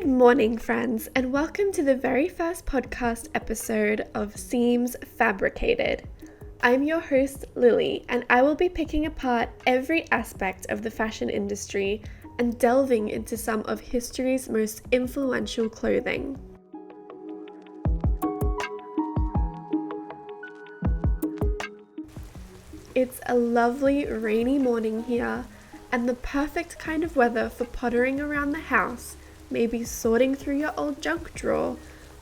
morning, friends, and welcome to the very first podcast episode of Seams Fabricated. I'm your host, Lily, and I will be picking apart every aspect of the fashion industry and delving into some of history's most influential clothing. It's a lovely rainy morning here, and the perfect kind of weather for pottering around the house, maybe sorting through your old junk drawer,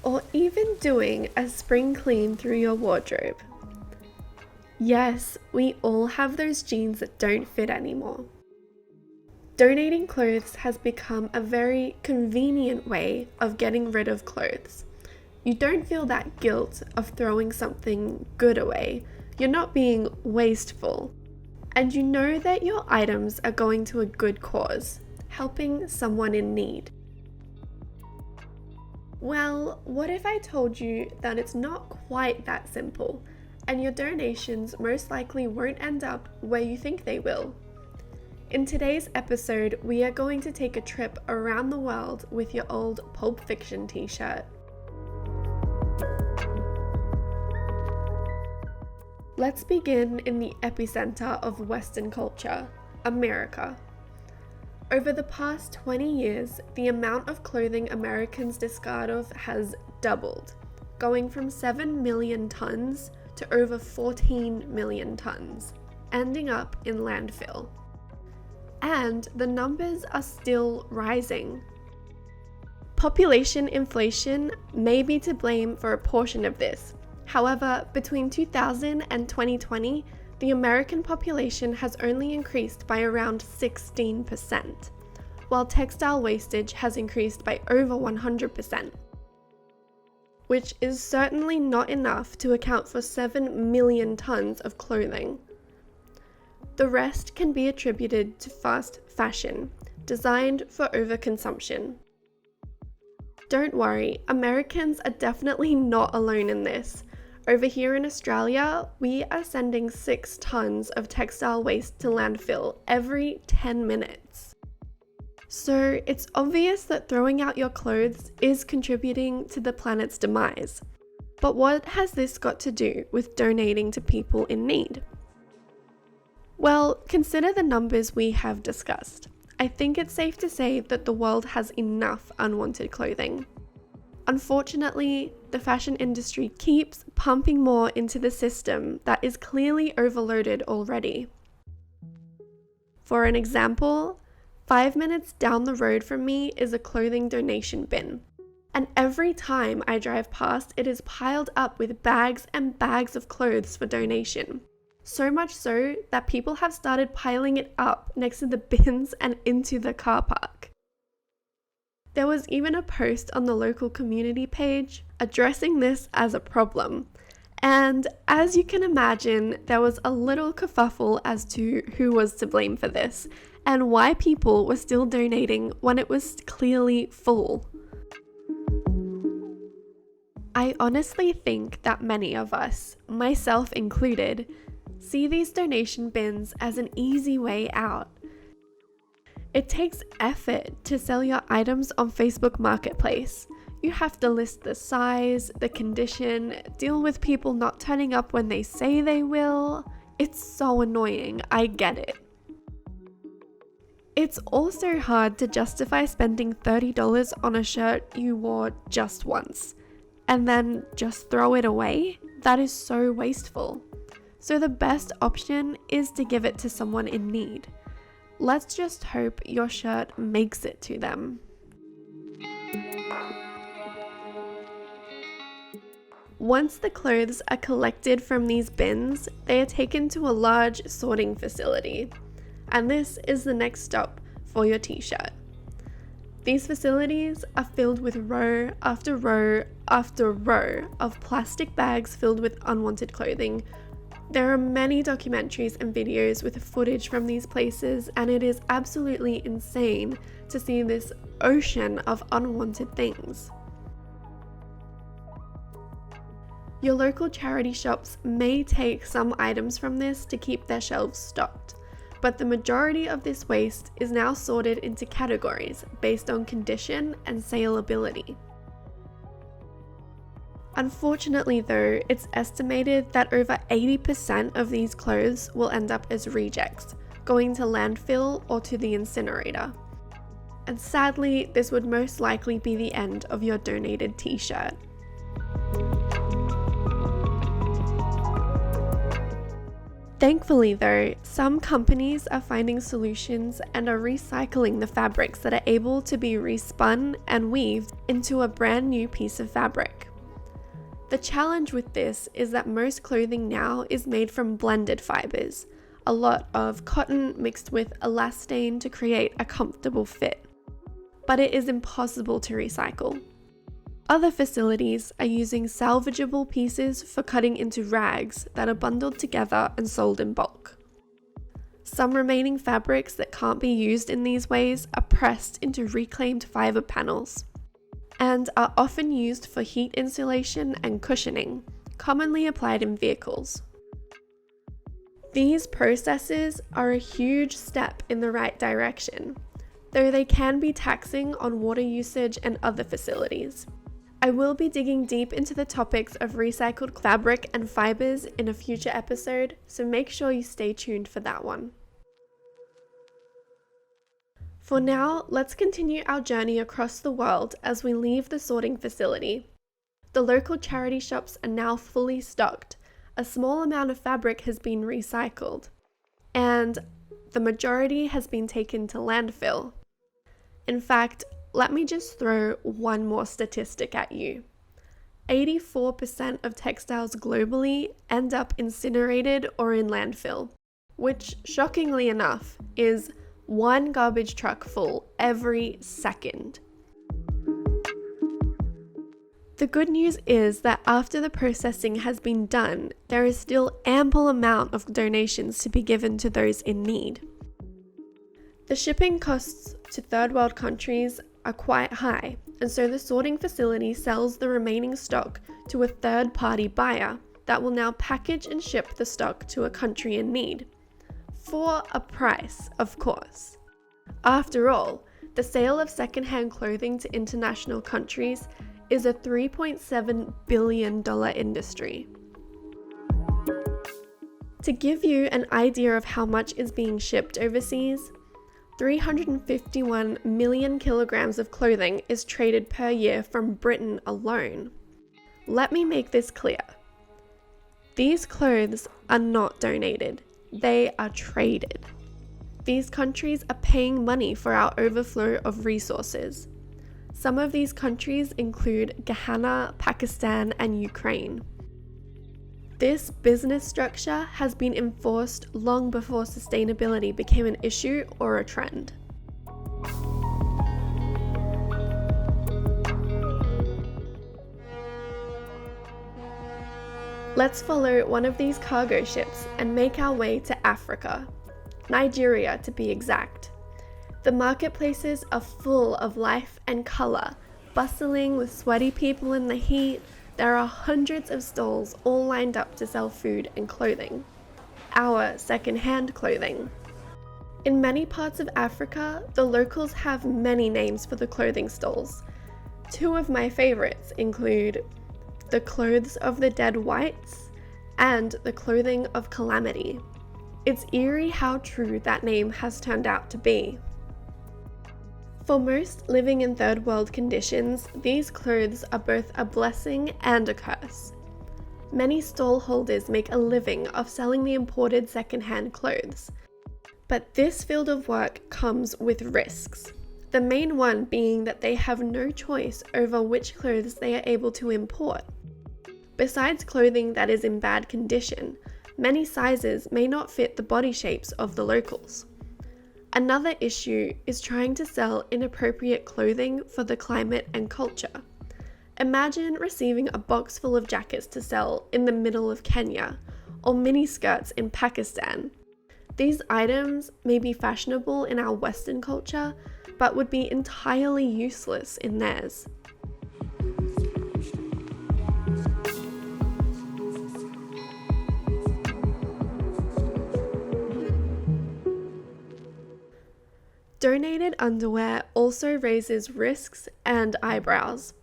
or even doing a spring clean through your wardrobe. Yes, we all have those jeans that don't fit anymore. Donating clothes has become a very convenient way of getting rid of clothes. You don't feel that guilt of throwing something good away. You're not being wasteful. And you know that your items are going to a good cause, helping someone in need. Well, what if I told you that it's not quite that simple, and your donations most likely won't end up where you think they will? In today's episode, we are going to take a trip around the world with your old Pulp Fiction t-shirt. Let's begin in the epicenter of Western culture, America. Over the past 20 years, the amount of clothing Americans discard of has doubled, going from 7 million tons to over 14 million tons, ending up in landfill. And the numbers are still rising. Population inflation may be to blame for a portion of this. However, between 2000 and 2020, the American population has only increased by around 16%, while textile wastage has increased by over 100%, which is certainly not enough to account for 7 million tons of clothing. The rest can be attributed to fast fashion, designed for overconsumption. Don't worry, Americans are definitely not alone in this. Over here in Australia, we are sending 6 tons of textile waste to landfill every 10 minutes. So it's obvious that throwing out your clothes is contributing to the planet's demise. But what has this got to do with donating to people in need? Well, consider the numbers we have discussed. I think it's safe to say that the world has enough unwanted clothing. Unfortunately, the fashion industry keeps pumping more into the system that is clearly overloaded already. For an example, 5 minutes down the road from me is a clothing donation bin. And every time I drive past, it is piled up with bags and bags of clothes for donation. So much so that people have started piling it up next to the bins and into the car park. There was even a post on the local community page addressing this as a problem. And as you can imagine, there was a little kerfuffle as to who was to blame for this and why people were still donating when it was clearly full. I honestly think that many of us, myself included, see these donation bins as an easy way out. It takes effort to sell your items on Facebook Marketplace. You have to list the size, the condition, deal with people not turning up when they say they will. It's so annoying, I get it. It's also hard to justify spending $30 on a shirt you wore just once, and then just throw it away. That is so wasteful. So the best option is to give it to someone in need. Let's just hope your shirt makes it to them. Once the clothes are collected from these bins, they are taken to a large sorting facility. And this is the next stop for your t-shirt. These facilities are filled with row after row after row of plastic bags filled with unwanted clothing. There are many documentaries and videos with footage from these places, and it is absolutely insane to see this ocean of unwanted things. Your local charity shops may take some items from this to keep their shelves stocked, but the majority of this waste is now sorted into categories based on condition and saleability. Unfortunately though, it's estimated that over 80% of these clothes will end up as rejects, going to landfill or to the incinerator. And sadly, this would most likely be the end of your donated t-shirt. Thankfully though, some companies are finding solutions and are recycling the fabrics that are able to be respun and weaved into a brand new piece of fabric. The challenge with this is that most clothing now is made from blended fibers, a lot of cotton mixed with elastane to create a comfortable fit. But it is impossible to recycle. Other facilities are using salvageable pieces for cutting into rags that are bundled together and sold in bulk. Some remaining fabrics that can't be used in these ways are pressed into reclaimed fiber panels and are often used for heat insulation and cushioning, commonly applied in vehicles. These processes are a huge step in the right direction, though they can be taxing on water usage and other facilities. I will be digging deep into the topics of recycled fabric and fibers in a future episode, so make sure you stay tuned for that one. For now, let's continue our journey across the world as we leave the sorting facility. The local charity shops are now fully stocked, a small amount of fabric has been recycled, and the majority has been taken to landfill. In fact, let me just throw one more statistic at you. 84% of textiles globally end up incinerated or in landfill, which, shockingly enough, is one garbage truck full every second. The good news is that after the processing has been done, there is still ample amount of donations to be given to those in need. The shipping costs to third world countries are quite high, and so the sorting facility sells the remaining stock to a third-party buyer that will now package and ship the stock to a country in need. For a price, of course. After all, the sale of secondhand clothing to international countries is a $3.7 billion industry. To give you an idea of how much is being shipped overseas, 351 million kilograms of clothing is traded per year from Britain alone. Let me make this clear. These clothes are not donated, they are traded. These countries are paying money for our overflow of resources. Some of these countries include Ghana, Pakistan, and Ukraine. This business structure has been enforced long before sustainability became an issue or a trend. Let's follow one of these cargo ships and make our way to Africa, Nigeria to be exact. The marketplaces are full of life and colour, bustling with sweaty people in the heat. There are hundreds of stalls all lined up to sell food and clothing. Our second-hand clothing. In many parts of Africa, the locals have many names for the clothing stalls. Two of my favourites include the Clothes of the Dead Whites and the Clothing of Calamity. It's eerie how true that name has turned out to be. For most living in third world conditions, these clothes are both a blessing and a curse. Many stall holders make a living off selling the imported second-hand clothes. But this field of work comes with risks. The main one being that they have no choice over which clothes they are able to import. Besides clothing that is in bad condition, many sizes may not fit the body shapes of the locals. Another issue is trying to sell inappropriate clothing for the climate and culture. Imagine receiving a box full of jackets to sell in the middle of Kenya, or miniskirts in Pakistan. These items may be fashionable in our Western culture, but would be entirely useless in theirs. Donated underwear also raises risks and eyebrows.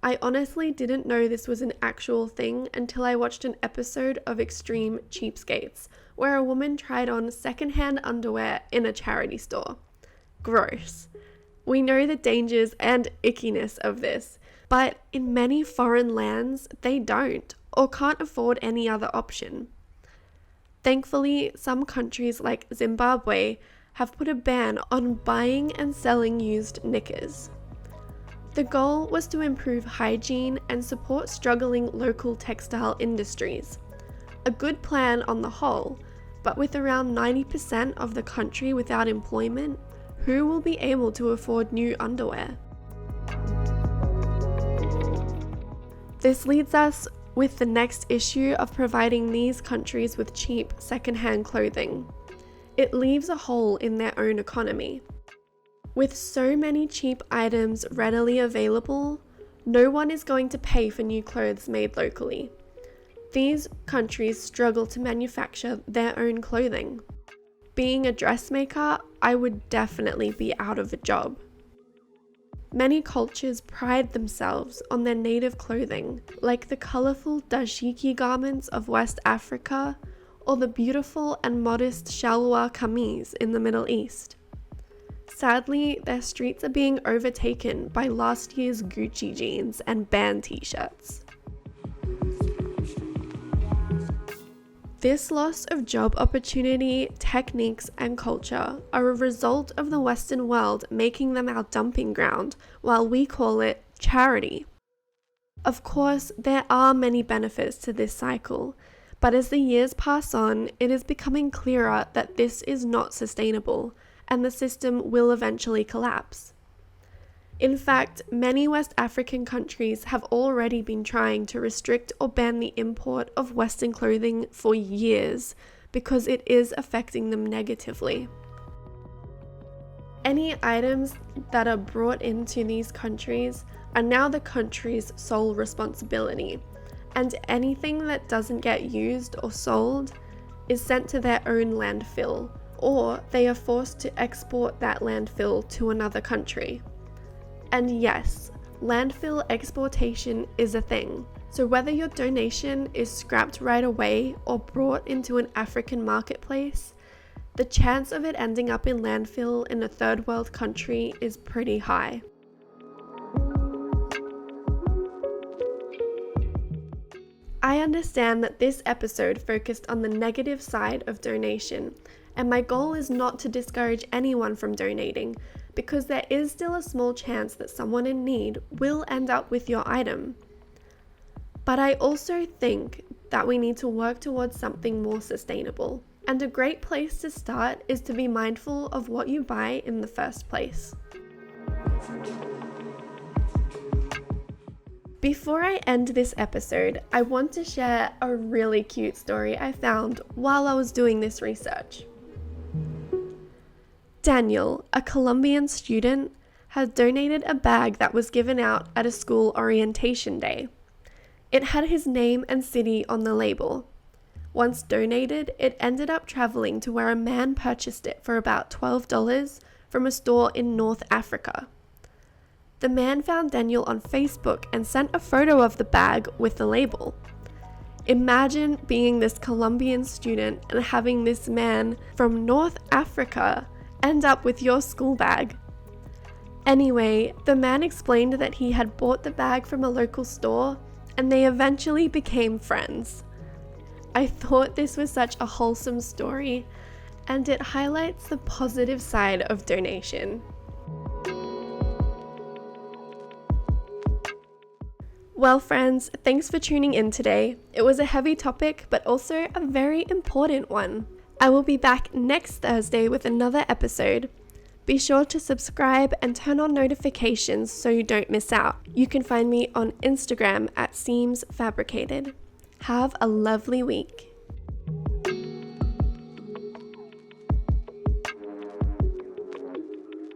I honestly didn't know this was an actual thing until I watched an episode of Extreme Cheapskates, where a woman tried on secondhand underwear in a charity store. Gross. We know the dangers and ickiness of this, but in many foreign lands, they don't or can't afford any other option. Thankfully, some countries like Zimbabwe have put a ban on buying and selling used knickers. The goal was to improve hygiene and support struggling local textile industries. A good plan on the whole, but with around 90% of the country without employment, who will be able to afford new underwear? This leads us with the next issue of providing these countries with cheap secondhand clothing. It leaves a hole in their own economy. With so many cheap items readily available, no one is going to pay for new clothes made locally. These countries struggle to manufacture their own clothing. Being a dressmaker, I would definitely be out of a job. Many cultures pride themselves on their native clothing, like the colourful dashiki garments of West Africa or the beautiful and modest shalwar kameez in the Middle East. Sadly, their streets are being overtaken by last year's Gucci jeans and band t-shirts. This loss of job opportunity, techniques, and culture are a result of the Western world making them our dumping ground, while we call it charity. Of course, there are many benefits to this cycle, but as the years pass on, it is becoming clearer that this is not sustainable, and the system will eventually collapse. In fact, many West African countries have already been trying to restrict or ban the import of Western clothing for years because it is affecting them negatively. Any items that are brought into these countries are now the country's sole responsibility, and anything that doesn't get used or sold is sent to their own landfill, or they are forced to export that landfill to another country. And yes, landfill exportation is a thing. So whether your donation is scrapped right away or brought into an African marketplace, the chance of it ending up in landfill in a third world country is pretty high. I understand that this episode focused on the negative side of donation, and my goal is not to discourage anyone from donating, because there is still a small chance that someone in need will end up with your item. But I also think that we need to work towards something more sustainable, and a great place to start is to be mindful of what you buy in the first place. Before I end this episode, I want to share a really cute story I found while I was doing this research. Daniel, a Colombian student, has donated a bag that was given out at a school orientation day. It had his name and city on the label. Once donated, it ended up traveling to where a man purchased it for about $12 from a store in North Africa. The man found Daniel on Facebook and sent a photo of the bag with the label. Imagine being this Colombian student and having this man from North Africa end up with your school bag. Anyway, the man explained that he had bought the bag from a local store and they eventually became friends. I thought this was such a wholesome story, and it highlights the positive side of donation. Well, friends, thanks for tuning in today. It was a heavy topic, but also a very important one. I will be back next Thursday with another episode. Be sure to subscribe and turn on notifications so you don't miss out. You can find me on Instagram at Seams Fabricated. Have a lovely week.